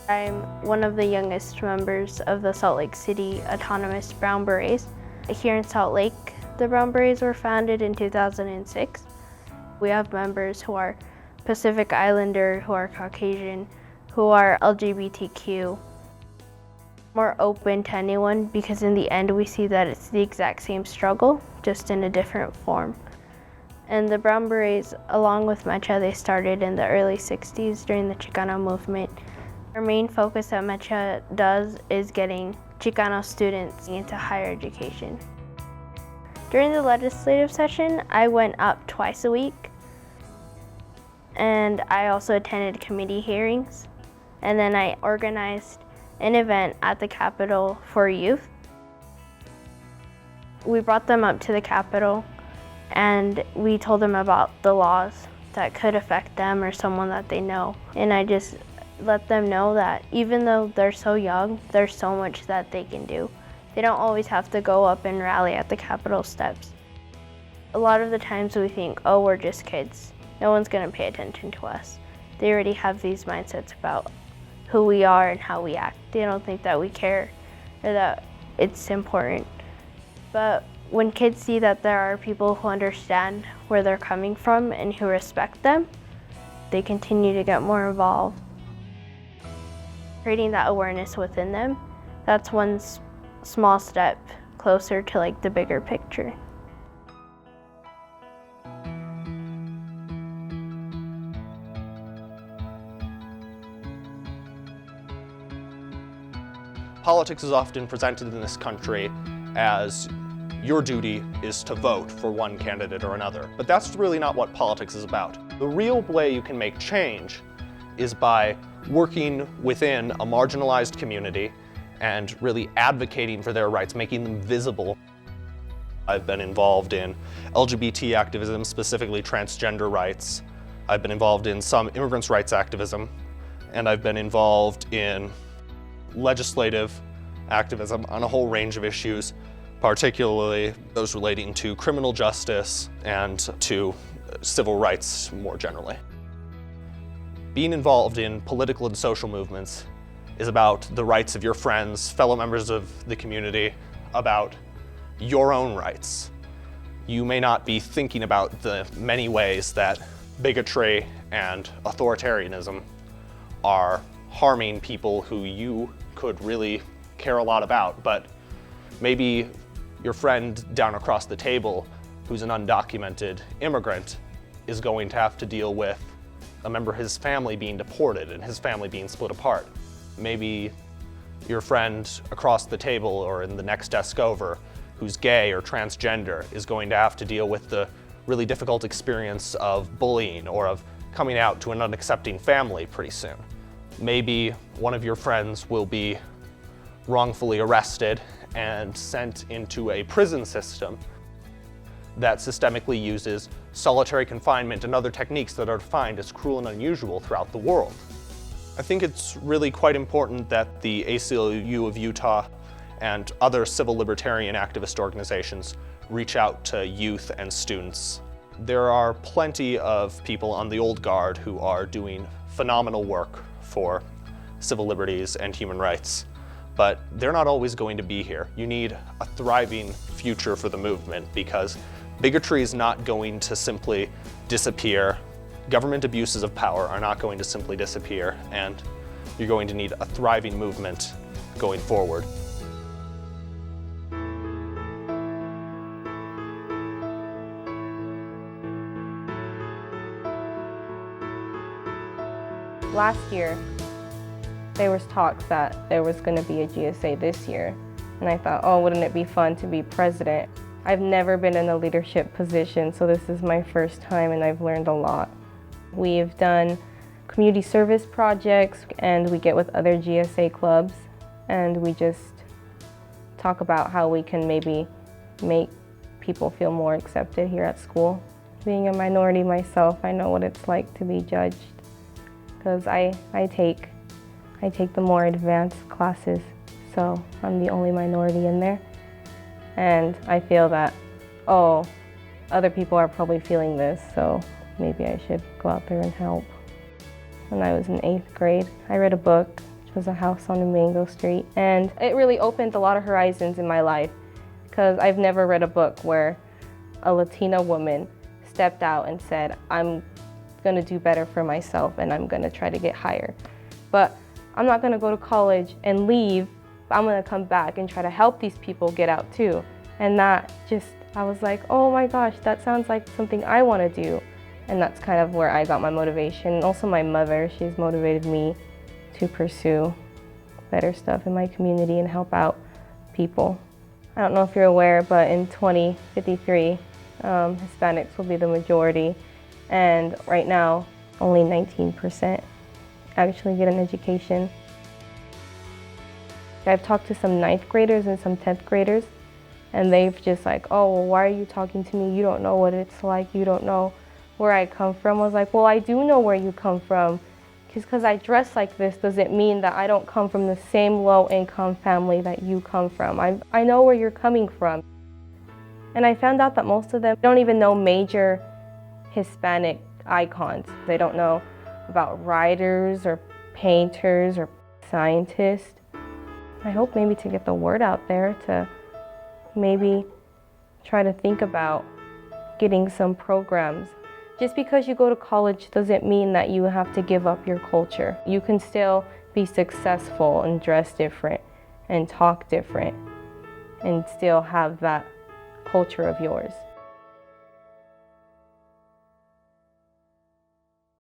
I'm one of the youngest members of the Salt Lake City Autonomous Brown Berets. Here in Salt Lake, the Brown Berets were founded in 2006. We have members who are Pacific Islander, who are Caucasian, who are LGBTQ. More open to anyone because in the end we see that it's the exact same struggle, just in a different form. And the Brown Berets, along with Mecha, they started in the early 60s during the Chicano movement. Our main focus that Mecha does is getting Chicano students into higher education. During the legislative session, I went up twice a week, and I also attended committee hearings, and then I organized an event at the Capitol for youth. We brought them up to the Capitol, and we told them about the laws that could affect them or someone that they know, and I just let them know that even though they're so young, there's so much that they can do. They don't always have to go up and rally at the Capitol steps. A lot of the times we think, oh, we're just kids. No one's gonna pay attention to us. They already have these mindsets about who we are and how we act. They don't think that we care or that it's important. But when kids see that there are people who understand where they're coming from and who respect them, they continue to get more involved. Creating that awareness within them, that's one small step closer to like the bigger picture. Politics is often presented in this country as your duty is to vote for one candidate or another, but that's really not what politics is about. The real way you can make change is by working within a marginalized community and really advocating for their rights, making them visible. I've been involved in LGBT activism, specifically transgender rights. I've been involved in some immigrants' rights activism, and I've been involved in legislative activism on a whole range of issues, particularly those relating to criminal justice and to civil rights more generally. Being involved in political and social movements is about the rights of your friends, fellow members of the community, about your own rights. You may not be thinking about the many ways that bigotry and authoritarianism are harming people who you could really care a lot about, but maybe your friend down across the table who's an undocumented immigrant is going to have to deal with a member of his family being deported and his family being split apart. Maybe your friend across the table or in the next desk over who's gay or transgender is going to have to deal with the really difficult experience of bullying or of coming out to an unaccepting family pretty soon. Maybe one of your friends will be wrongfully arrested and sent into a prison system that systemically uses solitary confinement and other techniques that are defined as cruel and unusual throughout the world. I think it's really quite important that the ACLU of Utah and other civil libertarian activist organizations reach out to youth and students. There are plenty of people on the old guard who are doing phenomenal work for civil liberties and human rights, but they're not always going to be here. You need a thriving future for the movement because bigotry is not going to simply disappear. Government abuses of power are not going to simply disappear, and you're going to need a thriving movement going forward. Last year, there was talks that there was going to be a GSA this year, and I thought, oh, wouldn't it be fun to be president? I've never been in a leadership position, so this is my first time and I've learned a lot. We've done community service projects and we get with other GSA clubs and we just talk about how we can maybe make people feel more accepted here at school. Being a minority myself, I know what it's like to be judged because I take the more advanced classes, so I'm the only minority in there. And I feel that, oh, other people are probably feeling this, so maybe I should go out there and help. When I was in 8th grade, I read a book, which was a house on a mango street. And it really opened a lot of horizons in my life because I've never read a book where a Latina woman stepped out and said, I'm gonna do better for myself and I'm gonna try to get higher. But I'm not gonna go to college and leave. I'm gonna come back and try to help these people get out too. And that just, I was like, oh my gosh, that sounds like something I wanna do. And that's kind of where I got my motivation. And also my mother, she's motivated me to pursue better stuff in my community and help out people. I don't know if you're aware, but in 2053, Hispanics will be the majority. And right now, only 19% actually get an education. I've talked to some 9th graders and some 10th graders, and they've just like, oh, well, why are you talking to me? You don't know what it's like. You don't know where I come from. I was like, well, I do know where you come from. Because I dress like this doesn't mean that I don't come from the same low-income family that you come from. I know where you're coming from. And I found out that most of them don't even know major Hispanic icons. They don't know about writers or painters or scientists. I hope maybe to get the word out there, to maybe try to think about getting some programs. Just because you go to college doesn't mean that you have to give up your culture. You can still be successful and dress different and talk different and still have that culture of yours.